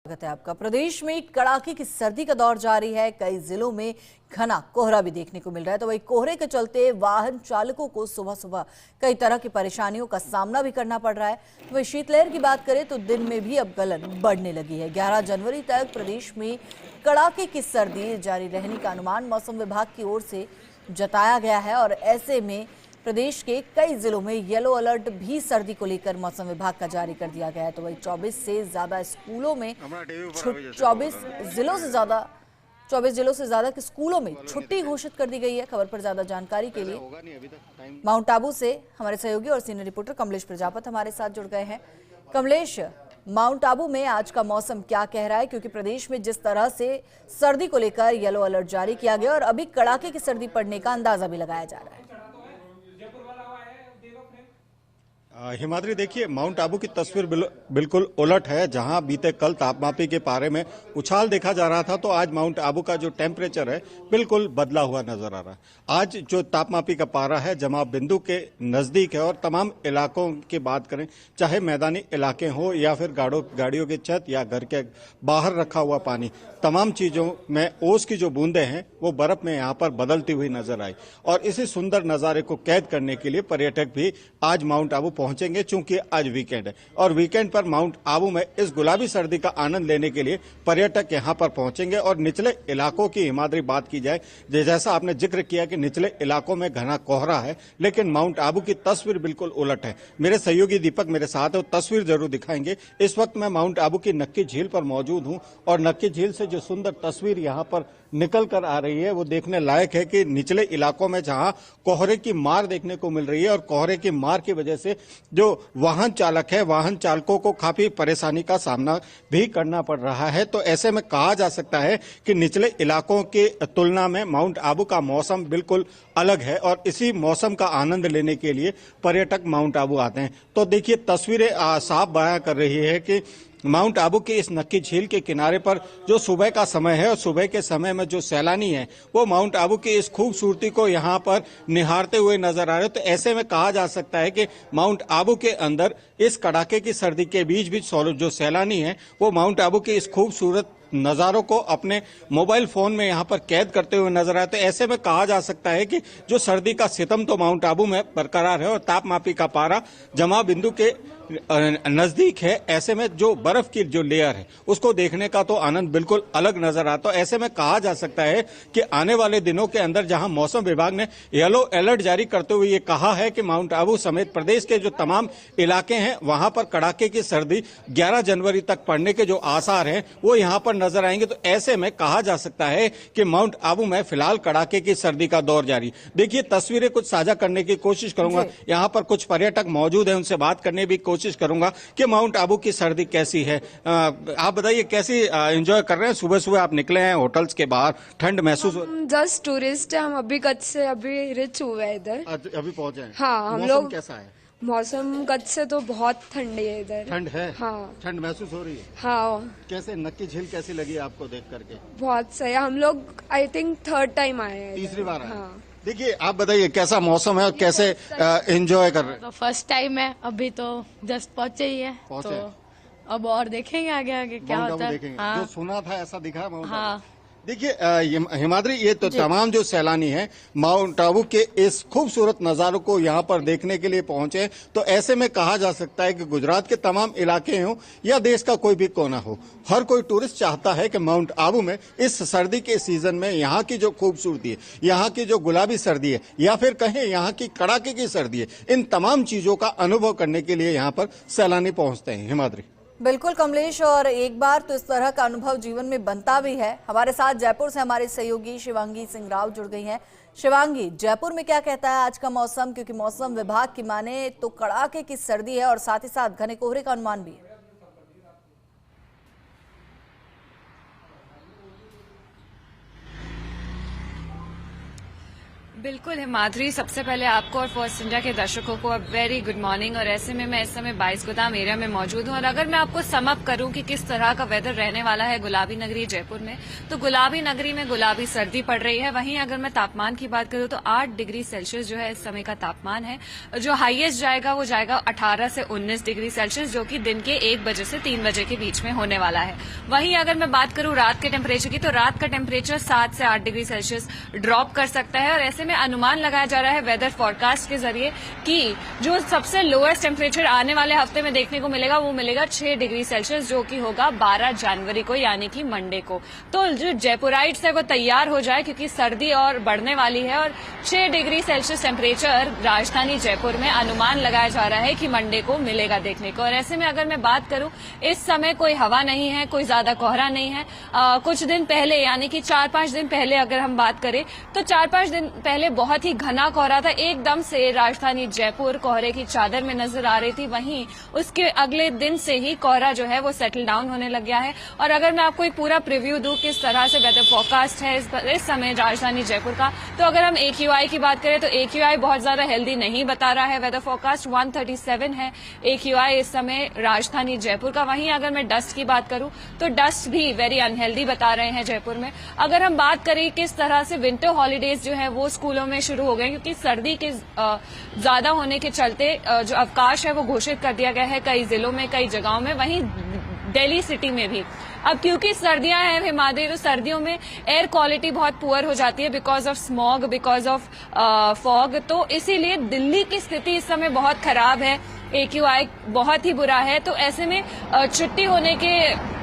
स्वागत है आपका। प्रदेश में कड़ाके की सर्दी का दौर जारी है। कई जिलों में घना कोहरा भी देखने को मिल रहा है। तो वही कोहरे के चलते वाहन चालकों को सुबह सुबह कई तरह की परेशानियों का सामना भी करना पड़ रहा है। तो वही शीतलहर की बात करें तो दिन में भी अब गलन बढ़ने लगी है। 11 जनवरी तक प्रदेश में कड़ाके की सर्दी जारी रहने का अनुमान मौसम विभाग की ओर से जताया गया है और ऐसे में प्रदेश के कई जिलों में येलो अलर्ट भी सर्दी को लेकर मौसम विभाग का जारी कर दिया गया है। तो वही 24 जिलों से ज्यादा के स्कूलों में छुट्टी घोषित कर दी गई है। खबर पर ज्यादा जानकारी के लिए माउंट आबू से हमारे सहयोगी और सीनियर रिपोर्टर कमलेश प्रजापत हमारे साथ जुड़ गए हैं। कमलेश, माउंट आबू में आज का मौसम क्या कह रहा है, क्योंकि प्रदेश में जिस तरह से सर्दी को लेकर येलो अलर्ट जारी किया गया और अभी कड़ाके की सर्दी पड़ने का अंदाजा भी लगाया जा रहा है। हिमाद्री, देखिए, माउंट आबू की तस्वीर बिल्कुल उलट है। जहां बीते कल तापमापी के पारे में उछाल देखा जा रहा था, तो आज माउंट आबू का जो टेम्परेचर है बिल्कुल बदला हुआ नजर आ रहा है। आज जो तापमापी का पारा है जमाव बिंदु के नजदीक है और तमाम इलाकों की बात करें, चाहे मैदानी इलाके हो या फिर गाड़ियों की छत या घर के बाहर रखा हुआ पानी, तमाम चीजों में ओस की जो बूंदे हैं वो बर्फ में यहाँ पर बदलती हुई नजर आई। और इसी सुंदर नजारे को कैद करने के लिए पर्यटक भी आज माउंट आबू पहुंचेंगे, चूंकि आज वीकेंड है और वीकेंड पर माउंट आबू में इस गुलाबी सर्दी का आनंद लेने के लिए पर्यटक यहां पर पहुंचेंगे। और निचले इलाकों की हिमाद्री बात की जाए, जैसा आपने जिक्र किया कि निचले इलाकों में घना कोहरा है, लेकिन माउंट आबू की तस्वीर बिल्कुल उलट है। मेरे सहयोगी दीपक मेरे साथ है, तस्वीर जरूर दिखाएंगे। इस वक्त मैं माउंट आबू की नक्की झील पर मौजूद हूं और नक्की झील से जो सुंदर तस्वीर यहां पर निकल कर आ रही है वो देखने लायक है कि निचले इलाकों में जहां कोहरे की मार देखने को मिल रही है और कोहरे की मार की वजह से जो वाहन चालक है, वाहन चालकों को काफी परेशानी का सामना भी करना पड़ रहा है। तो ऐसे में कहा जा सकता है कि निचले इलाकों की तुलना में माउंट आबू का मौसम बिल्कुल अलग है और इसी मौसम का आनंद लेने के लिए पर्यटक माउंट आबू आते हैं। तो देखिए, तस्वीरें साफ बयां कर रही है कि माउंट आबू के इस नक्की झील के किनारे पर जो सुबह का समय है और सुबह के समय में जो सैलानी है वो माउंट आबू की इस खूबसूरती को यहाँ पर निहारते हुए नजर आ रहे हैं। तो ऐसे में कहा जा सकता है कि माउंट आबू के अंदर इस कड़ाके की सर्दी के बीच भी जो सैलानी है वो माउंट आबू के इस खूबसूरत नजारों को अपने मोबाइल फोन में यहाँ पर कैद करते हुए नजर आते। ऐसे में कहा जा सकता है कि जो सर्दी का सितम तो माउंट आबू में बरकरार है और तापमापी का पारा जमा बिंदु के नजदीक है। ऐसे में जो बर्फ की जो लेयर है उसको देखने का तो आनंद बिल्कुल अलग नजर आता। ऐसे में कहा जा सकता है कि आने वाले दिनों के अंदर जहां मौसम विभाग ने येलो अलर्ट जारी करते हुए ये कहा है कि माउंट आबू समेत प्रदेश के जो तमाम इलाके हैं वहां पर कड़ाके की सर्दी 11 जनवरी तक पड़ने के जो आसार हैं वो यहां पर नजर आएंगे। तो ऐसे में कहा जा सकता है कि माउंट आबू में फिलहाल कड़ाके की सर्दी का दौर जारी। देखिए, तस्वीरें कुछ साझा करने की कोशिश करूंगा। यहाँ पर कुछ पर्यटक मौजूद हैं, उनसे बात करने की कोशिश करूंगा कि माउंट आबू की सर्दी कैसी है। आप बताइए, कैसी एंजॉय कर रहे हैं? सुबह सुबह आप निकले हैं होटल्स के बाहर, ठंड महसूस हो? जस्ट टूरिस्ट है, हम अभी कच्छ से अभी रिच हुए हैं इधर, अभी पहुंचे हैं। हाँ, हम मौसम लोग कैसा है? मौसम कच्छ से तो बहुत ठंडी है इधर। ठंड है? हाँ, ठंड महसूस हो रही है? हाँ। कैसे नक्की झील कैसी लगी आपको देख करके? बहुत सही। हम लोग आई थिंक थर्ड टाइम आए हैं, तीसरी बार आए। हाँ। देखिए, आप बताइए कैसा मौसम है और कैसे एंजॉय कर रहे हैं? तो फर्स्ट टाइम है, अभी तो जस्ट पहुंचे ही है, पहुंचे। तो अब और देखेंगे आगे आगे क्या होता है। हाँ। जो सुना था ऐसा दिखा माउंट आबू? हाँ। देखिए हिमाद्री, ये तो तमाम जो सैलानी हैं माउंट आबू के इस खूबसूरत नजारों को यहाँ पर देखने के लिए पहुंचे। तो ऐसे में कहा जा सकता है कि गुजरात के तमाम इलाके हों या देश का कोई भी कोना हो, हर कोई टूरिस्ट चाहता है कि माउंट आबू में इस सर्दी के सीजन में यहाँ की जो खूबसूरती है, यहाँ की जो गुलाबी सर्दी है या फिर कहें यहाँ की कड़ाके की सर्दी है, इन तमाम चीजों का अनुभव करने के लिए यहाँ पर सैलानी पहुंचते हैं। हिमाद्री। बिल्कुल कमलेश, और एक बार तो इस तरह का अनुभव जीवन में बनता भी है। हमारे साथ जयपुर से हमारे सहयोगी शिवांगी सिंह राव जुड़ गई हैं। शिवांगी, जयपुर में क्या कहता है आज का मौसम, क्योंकि मौसम विभाग की माने तो कड़ाके की सर्दी है और साथ ही साथ घने कोहरे का अनुमान भी है। बिल्कुल हिमाद्री, सबसे पहले आपको और फर्स्ट इंडिया के दर्शकों को वेरी गुड मॉर्निंग। और ऐसे में मैं इस समय 22 गोदाम एरिया में मौजूद हूं और अगर मैं आपको सम अप करूं कि किस तरह का वेदर रहने वाला है गुलाबी नगरी जयपुर में, तो गुलाबी नगरी में गुलाबी सर्दी पड़ रही है। वहीं अगर मैं तापमान की बात करूं तो 8 डिग्री सेल्सियस जो है इस समय का तापमान है। जो हाईएस्ट जाएगा वो जाएगा 18 से 19 डिग्री सेल्सियस, जो कि दिन के 1 बजे से 3 बजे के बीच में होने वाला है। वहीं अगर मैं बात करूं रात के टेम्परेचर की, तो रात का टेम्परेचर 7 से 8 डिग्री सेल्सियस ड्रॉप कर सकता है। और ऐसे में अनुमान लगाया जा रहा है वेदर फोरकास्ट के जरिए कि जो सबसे लोएस्ट टेम्परेचर आने वाले हफ्ते में देखने को मिलेगा वो मिलेगा 6 डिग्री सेल्सियस, जो कि होगा 12 जनवरी को, यानी कि मंडे को। तो जो जयपुराइट्स है वो तैयार हो जाए, क्योंकि सर्दी और बढ़ने वाली है। और 6 डिग्री सेल्सियस टेम्परेचर राजधानी जयपुर में अनुमान लगाया जा रहा है कि मंडे को मिलेगा देखने को। और ऐसे में अगर मैं बात करूं, इस समय कोई हवा नहीं है, कोई ज्यादा कोहरा नहीं है। कुछ दिन पहले, यानी कि 4-5 दिन पहले अगर हम बात करें, तो 4-5 दिन पहले बहुत ही घना कोहरा था। एकदम से राजधानी जयपुर कोहरे की चादर में नजर आ रही थी। वहीं उसके अगले दिन से ही कोहरा जो है वो सेटल डाउन होने लग गया है। और अगर मैं आपको एक पूरा प्रीव्यू दूं किस तरह से वेदर फोरकास्ट है इस समय राजधानी जयपुर का, तो अगर हम AQI की बात करें तो AQI बहुत ज्यादा हेल्दी नहीं बता रहा है। वेदर फोरकास्ट 137 है AQI इस समय राजधानी जयपुर का। वहीं अगर मैं डस्ट की बात करूं तो डस्ट भी वेरी अनहेल्दी बता रहे हैं जयपुर में। अगर हम बात करें किस तरह से विंटर हॉलीडेज जो है वो स्कूलों में शुरू हो गए, क्योंकि सर्दी के ज्यादा होने के चलते जो अवकाश है वो घोषित कर दिया गया है कई जिलों में, कई जगहों में, वहीं दिल्ली सिटी में भी। अब क्योंकि सर्दियां हैं हिमाद्री, तो सर्दियों में एयर क्वालिटी बहुत पुअर हो जाती है because of smog, because of fog. तो इसीलिए दिल्ली की स्थिति इस समय बहुत खराब है, AQI बहुत ही बुरा है। तो ऐसे में छुट्टी होने के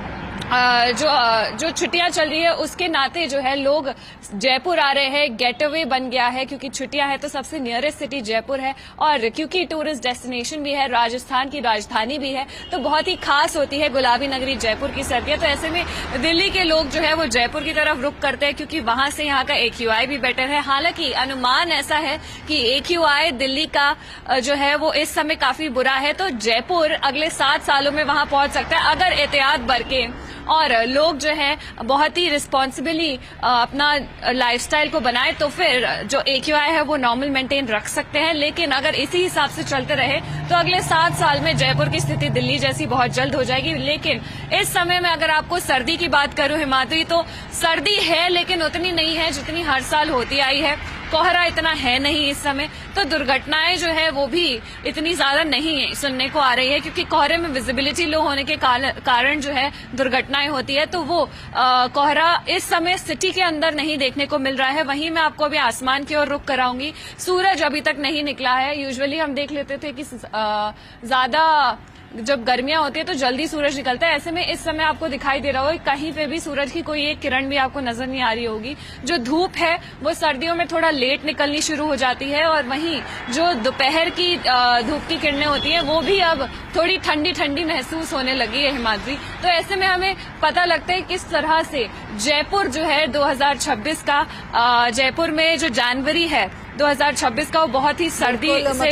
जो छुट्टियां चल रही है उसके नाते जो है लोग जयपुर आ रहे हैं, गेट अवे बन गया है, क्योंकि छुट्टियां हैं तो सबसे नियरेस्ट सिटी जयपुर है। और क्योंकि टूरिस्ट डेस्टिनेशन भी है, राजस्थान की राजधानी भी है, तो बहुत ही खास होती है गुलाबी नगरी जयपुर की सर्दियां। तो ऐसे में दिल्ली के लोग जो है वो जयपुर की तरफ रुख करते हैं, क्योंकि वहां से यहाँ का AQI भी बेटर है। हालांकि अनुमान ऐसा है कि AQI दिल्ली का जो है वो इस समय काफी बुरा है, तो जयपुर अगले 7 सालों में वहां पहुंच सकता है अगर एहतियात बरके और लोग जो है बहुत ही रिस्पॉन्सिबली अपना लाइफस्टाइल को बनाए, तो फिर जो AQI है वो नॉर्मल मेंटेन रख सकते हैं। लेकिन अगर इसी हिसाब से चलते रहे तो अगले 7 साल में जयपुर की स्थिति दिल्ली जैसी बहुत जल्द हो जाएगी। लेकिन इस समय में अगर आपको सर्दी की बात करूं हिमाद्री, तो सर्दी है लेकिन उतनी नहीं है जितनी हर साल होती आई है। कोहरा इतना है नहीं इस समय, तो दुर्घटनाएं जो है वो भी इतनी ज्यादा नहीं सुनने को आ रही है, क्योंकि कोहरे में विजिबिलिटी लो होने के कारण जो है दुर्घटनाएं होती है। तो वो कोहरा इस समय सिटी के अंदर नहीं देखने को मिल रहा है। वहीं मैं आपको अभी आसमान की ओर रुख कराऊंगी। सूरज अभी तक नहीं निकला है। यूजुअली हम देख लेते थे कि ज्यादा जब गर्मियां होती है तो जल्दी सूरज निकलता है। ऐसे में इस समय आपको दिखाई दे रहा होगा कहीं पे भी सूरज की कोई एक किरण भी आपको नजर नहीं आ रही होगी। जो धूप है वो सर्दियों में थोड़ा लेट निकलनी शुरू हो जाती है, और वहीं जो दोपहर की धूप की किरणें होती हैं वो भी अब थोड़ी ठंडी ठंडी महसूस होने लगी है हिमाद्री। तो ऐसे में हमें पता लगता है किस तरह से जयपुर जो है 2026 का जयपुर में जो जनवरी है 2026 का वो बहुत ही सर्दी से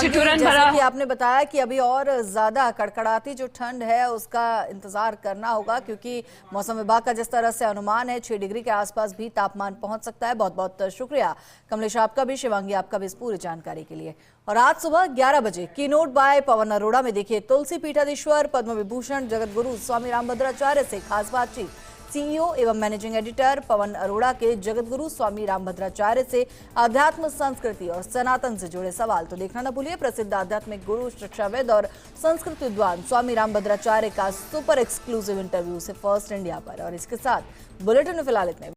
ठिठुरन भरा। कि आपने बताया कि अभी और ज्यादा कड़कड़ाती जो ठंड है उसका इंतजार करना होगा, क्योंकि मौसम विभाग का जिस तरह से अनुमान है 6 डिग्री के आसपास भी तापमान पहुंच सकता है। बहुत बहुत शुक्रिया कमलेश आपका भी, शिवांगी आपका भी इस पूरी जानकारी के लिए। और आज सुबह 11 बजे कीनोट बाय पवन अरोड़ा में देखिए तुलसी पीठाधीश्वर पद्म विभूषण जगत गुरु स्वामी रामभद्राचार्य से खास बातचीत। CEO एवं मैनेजिंग एडिटर पवन अरोड़ा के जगतगुरु स्वामी रामभद्राचार्य से अध्यात्म, संस्कृति और सनातन से जुड़े सवाल। तो देखना न भूलिए प्रसिद्ध आध्यात्मिक गुरु, शिक्षाविद और संस्कृत विद्वान स्वामी रामभद्राचार्य का सुपर एक्सक्लूसिव इंटरव्यू से फर्स्ट इंडिया पर। और इसके साथ बुलेटिन में फिलहाल इतने।